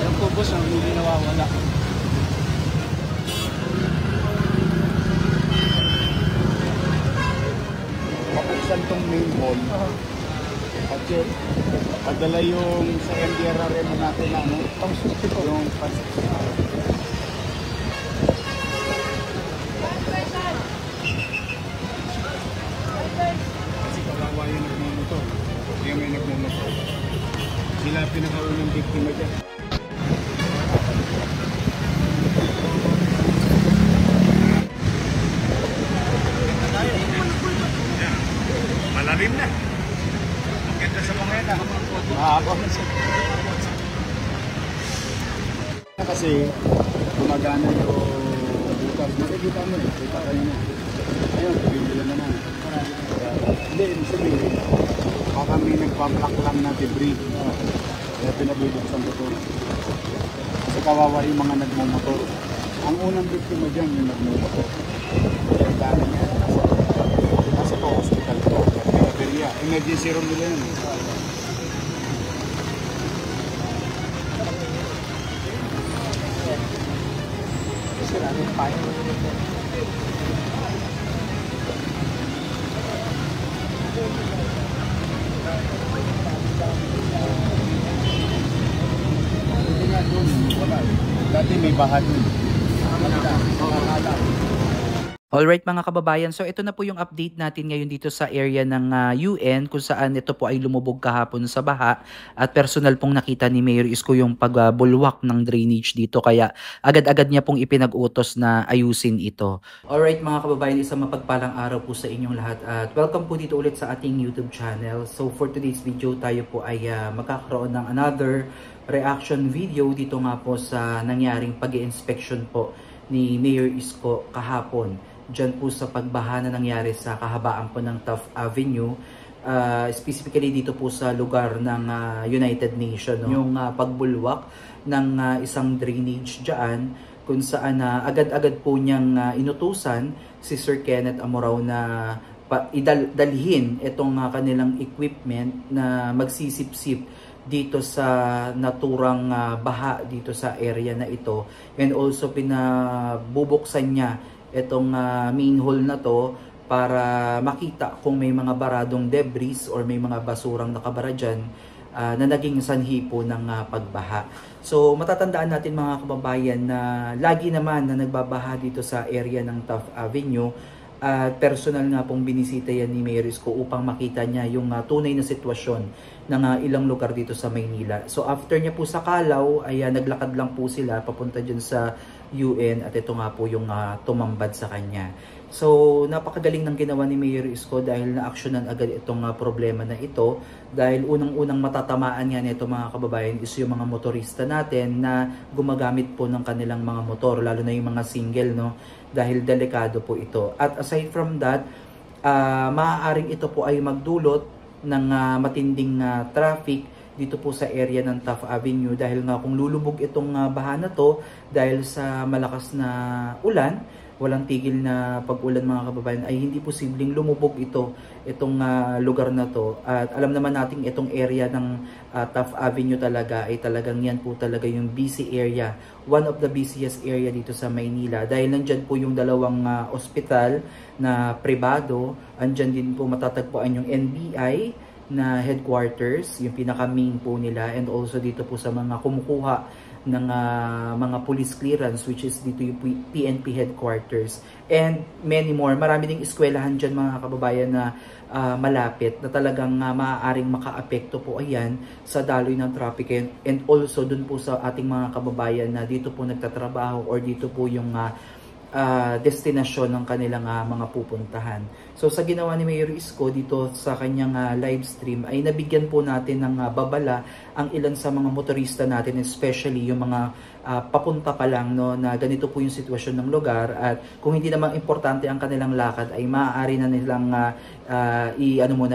Yung kubos ang hindi nawawala. Mapuksan tong main hall. At yun, padala yung sa MDRRM natin na ano, yung kasi kawawa yung nagmumotor. Yung may nagmumotor. Sila pinakaunang biktima dyan. Malalim na. Maganda sa mga yan. Kasi gumagana yung butas. Nakikita mo eh. Kita kayo na. Ayun, bibila na na. Hindi, sabihin. Baka may nagpaplak lang na debris. Kaya pinabibuksan ko ito. Kasi kawawa yung mga nagmumotor. Ang unang biktima dyan yung nagmumotor. Kaya dami niya. Kasi ito, hospital ito. Emergency room nila yun. Kasi namin payo. Dati may baha dun. Alright mga kababayan, so ito na po yung update natin ngayon dito sa area ng UN kung saan ito po ay lumubog kahapon sa baha at personal pong nakita ni Mayor Isko yung pagbulwak ng drainage dito kaya agad-agad niya pong ipinag-utos na ayusin ito. Alright mga kababayan, isang mapagpalang araw po sa inyong lahat at welcome po dito ulit sa ating YouTube channel. So for today's video tayo po ay magkakaroon ng another reaction video dito nga po sa nangyaring pag-i-inspection po ni Mayor Isko kahapon. Diyan po sa pagbaha na nangyari sa kahabaan po ng Taft Avenue, specifically dito po sa lugar ng United Nations, no? Yung pagbulwak ng isang drainage dyan kung saan agad-agad po niyang inutusan si Sir Kenneth Amorao na idalhin itong kanilang equipment na magsisip-sip dito sa naturang baha dito sa area na ito, and also pinabubuksan niya itong main hall na to para makita kung may mga baradong debris or may mga basurang nakabara dyan na naging sanhi po ng pagbaha. So matatandaan natin mga kababayan na lagi naman na nagbabaha dito sa area ng Taft Avenue. Personal nga pong binisita yan ni Mayor Isko upang makita niya yung tunay na sitwasyon ng ilang lugar dito sa Maynila. So after niya po sa Calao ay naglakad lang po sila papunta dyan sa UN at ito nga po yung tumambad sa kanya. So napakagaling ng ginawa ni Mayor Isko dahil na-actionan agad itong problema na ito dahil unang-unang matatamaan nga nito mga kababayan is yung mga motorista natin na gumagamit po ng kanilang mga motor, lalo na yung mga single, no? Dahil delikado po ito. At aside from that, maaaring ito po ay magdulot ng matinding traffic dito po sa area ng Taft Avenue dahil nga kung lulubog itong baha na to dahil sa malakas na ulan, walang tigil na pag-ulan mga kababayan, ay hindi posibleng lumubog itong lugar na to. At alam naman natin itong area ng Taft Avenue talaga ay talagang yan po talaga yung busy area, one of the busiest area dito sa Maynila dahil nandyan po yung dalawang ospital na pribado, andyan din po matatagpuan yung NBI na headquarters, yung pinaka main po nila, and also dito po sa mga kumukuha ng mga police clearance which is dito yung PNP headquarters and many more. Marami ding eskwelahan dyan mga kababayan na malapit na talagang maaaring makaapekto po ayan sa daloy ng traffic and also dun po sa ating mga kababayan na dito po nagtatrabaho or dito po yung destinasyon ng kanilang mga pupuntahan. So So sa ginawa ni Mayor Isko dito sa kanyang live stream ay nabigyan po natin ng babala ang ilan sa mga motorista natin, especially yung mga papunta pa lang, no, na ganito po yung sitwasyon ng lugar, at kung hindi naman importante ang kanilang lakad ay maaari na nilang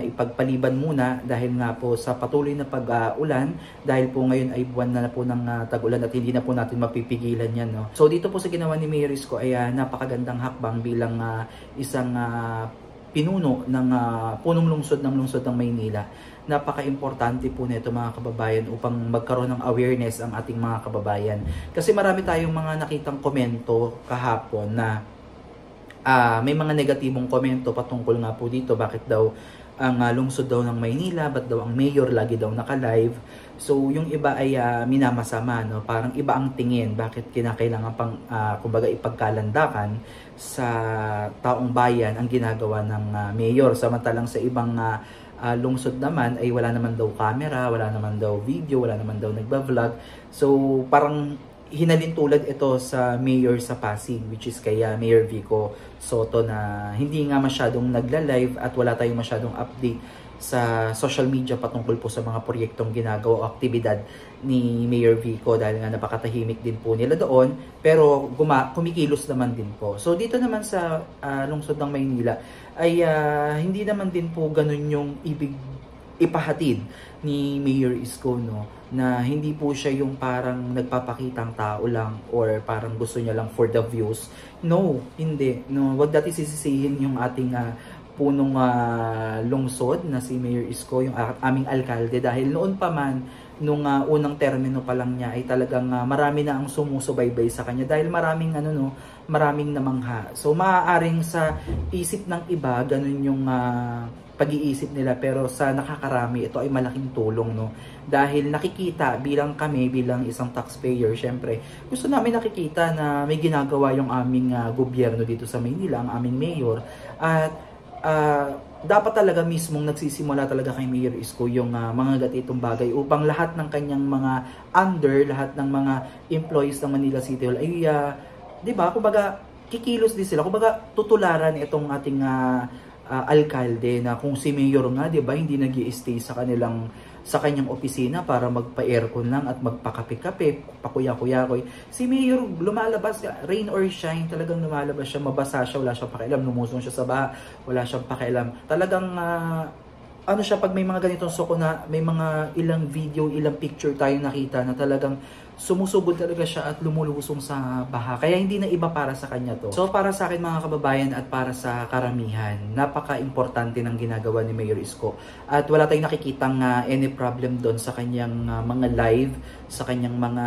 ipagpaliban muna dahil nga po sa patuloy na pag-ulan, dahil po ngayon ay buwan na po ng tag-ulan at hindi na po natin mapipigilan yan, no. So dito po sa ginawa ni Mayor Isko ay napakagandang hakbang bilang isang pinuno ng punong lungsod ng Maynila. Napaka-importante po nito mga kababayan upang magkaroon ng awareness ang ating mga kababayan. Kasi marami tayong mga nakitang komento kahapon na may mga negatibong komento patungkol nga po dito. Bakit daw ang lungsod daw ng Maynila, ba't daw ang mayor lagi daw naka-live? So yung iba ay minamasama, no? Parang iba ang tingin, bakit kinakailangan pang kumbaga ipagkalandakan sa taong bayan ang ginagawa ng mayor, samantalang sa ibang lungsod naman ay wala naman daw camera, wala naman daw video, wala naman daw nagba-vlog. So parang hinalintulad ito sa mayor sa Pasig, which is kaya Mayor Vico Soto, na hindi nga masyadong nagla-live at wala tayong masyadong update sa social media patungkol po sa mga proyektong ginagawa o aktibidad ni Mayor Vico, dahil nga napakatahimik din po nila doon, pero kumikilos naman din po. So dito naman sa lungsod ng Maynila ay hindi naman din po ganun yung ibig ipahatid ni Mayor Isko, no, na hindi po siya yung parang nagpapakitang tao lang or parang gusto niya lang for the views. No, hindi. No, wag natin sisisihin yung ating punong lungsod na si Mayor Isko, yung aming alkalde, dahil noon pa man nung unang termino pa lang niya ay talagang marami na ang sumusubaybay sa kanya, dahil maraming maraming namangha. So maaaring sa isip ng iba ganun yung pag-iisip nila, pero sa nakakarami ito ay malaking tulong, no, dahil nakikita bilang kami, bilang isang taxpayer, syempre gusto namin nakikita na may ginagawa yung aming gobyerno dito sa Maynila, ang aming mayor, at dapat talaga mismong nagsisimula talaga kay Mayor Isko yung mga gatitong bagay upang lahat ng kanyang mga lahat ng mga employees ng Manila City Hall ay 'di ba, kumbaga kikilos din sila, kumbaga tutularan itong ating alkalde, na kung si mayor nga, 'di ba, hindi nag-i-stay sa kanyang opisina para magpa-aircon lang at magpakape-kape, pakuya-kuyakoy. Si mayor lumalabas, rain or shine, talagang lumalabas siya, mabasa siya, wala siyang pakialam, lumusong siya sa baha, wala siyang pakialam. Talagang siya, pag may mga ganitong soko na may mga ilang video, ilang picture tayo nakita na talagang sumusubod talaga siya at lumulusong sa baha. Kaya hindi na iba para sa kanya to. So para sa akin mga kababayan at para sa karamihan, napaka-importante ng ginagawa ni Mayor Isko. At wala tayong nakikitang any problem doon sa kanyang mga live, sa kanyang mga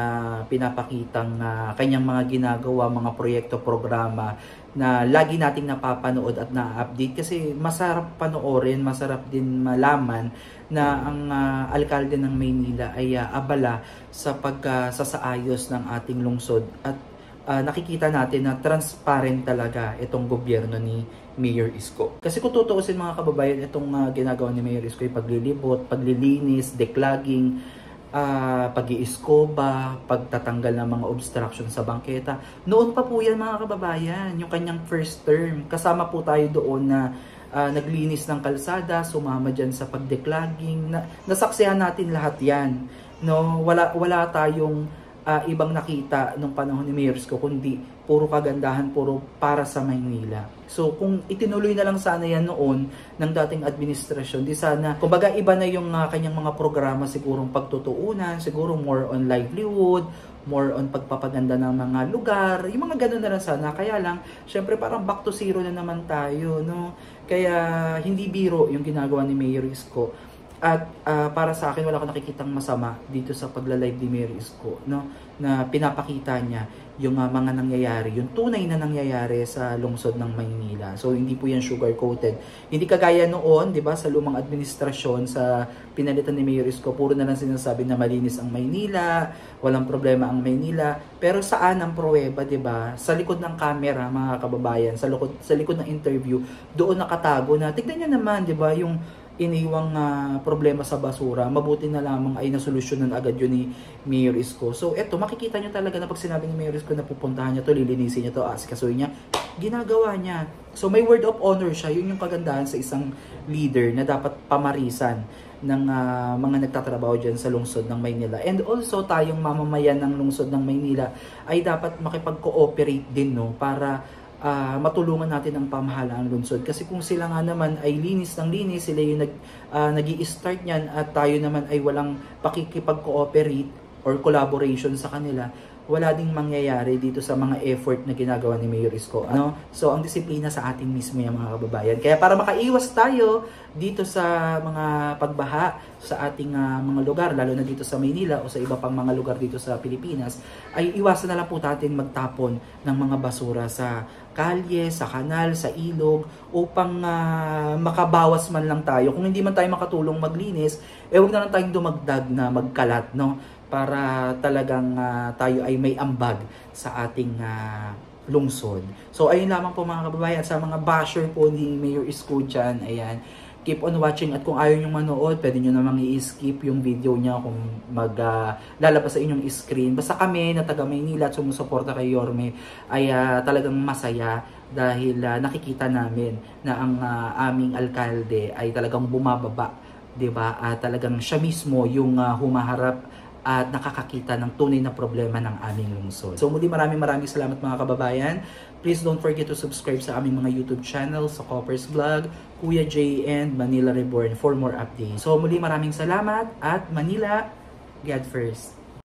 pinapakitang kanyang mga ginagawa, mga proyekto, programa na lagi nating napapanood at na-update, kasi masarap panoorin, masarap din malaman na ang alkalde ng Maynila ay abala sa pagsasaayos ng ating lungsod, at nakikita natin na transparent talaga itong gobyerno ni Mayor Isko. Kasi kung tutuusin mga kababayan, itong ginagawa ni Mayor Isko ay paglilibot, paglilinis, declogging, pag-iiskoba, pagtatanggal ng mga obstruction sa bangketa. Noon pa po yan mga kababayan, yung kanyang first term. Kasama po tayo doon na naglinis ng kalsada, sumama dyan sa pag-declogging. Nasaksihan natin lahat yan. No, wala tayong ibang nakita nung panahon ni Mayor Isko, kundi puro kagandahan, puro para sa Maynila. So kung itinuloy na lang sana yan noon ng dating administrasyon, di sana, kumbaga iba na yung kanyang mga programa, sigurong pagtutuunan, siguro more on livelihood, more on pagpapaganda ng mga lugar, yung mga ganun na lang sana. Kaya lang, syempre parang back to zero na naman tayo, no? Kaya hindi biro yung ginagawa ni Mayor Isko. At para sa akin, wala akong nakikitang masama dito sa pagla-live ni Mayor Isko, no? Na pinapakita niya yung mga nangyayari, yung tunay na nangyayari sa lungsod ng Maynila. So hindi po yan sugar-coated. Hindi kagaya noon, 'di ba, sa lumang administrasyon, sa pinalitan ni Mayor Isko, puro na lang sinasabi na malinis ang Maynila, walang problema ang Maynila. Pero saan ang pruweba, 'di ba? Sa likod ng camera, mga kababayan, sa likod ng interview, doon nakatago na tignan niyo naman, 'di ba, yung iniwang problema sa basura, mabuti na lamang ay nasolusyonan agad yun ni Mayor Isko. So eto, makikita nyo talaga na pag sinabi ni Mayor Isko na pupuntahan niya to, lilinisin niya to, asikasuhin niya, ginagawa niya. So may word of honor siya. Yun yung kagandahan sa isang leader na dapat pamarisan ng mga nagtatrabaho dyan sa lungsod ng Maynila. And also tayong mamamayan ng lungsod ng Maynila ay dapat makipag-cooperate din, no, para matulungan natin ang pamahalaan ng lungsod. Kasi kung sila nga naman ay linis ng linis, sila yung nag-i-start niyan at tayo naman ay walang pakikipag-cooperate or collaboration sa kanila, wala ding mangyayari dito sa mga effort na ginagawa ni Mayor Isko. Ano? So, ang disiplina sa atin mismo yung mga kababayan. Kaya para makaiwas tayo dito sa mga pagbaha sa ating mga lugar, lalo na dito sa Maynila o sa iba pang mga lugar dito sa Pilipinas, ay iwasan na lang po natin magtapon ng mga basura sa kalye, sa kanal, sa ilog, upang makabawas man lang tayo. Kung hindi man tayo makatulong maglinis, huwag na lang tayong dumagdag na magkalat, no? Para talagang tayo ay may ambag sa ating lungsod. So ayun lamang po mga kababayan, sa mga basher po ni Mayor Isko dyan, ayan, keep on watching, at kung ayaw nyo manood, pwede nyo namang i-skip yung video niya kung lalabas sa inyong screen. Basta kami na taga Maynila at sumusuporta kay Yorme ay talagang masaya dahil nakikita namin na ang aming alkalde ay talagang bumababa, 'di ba? Talagang siya mismo yung humaharap at nakakakita ng tunay na problema ng aming lungsod. So muli maraming salamat mga kababayan. Please don't forget to subscribe sa aming mga YouTube channel, sa Coppers Vlog, Kuya J, and Manila Reborn for more updates. So muli maraming salamat at Manila, God first.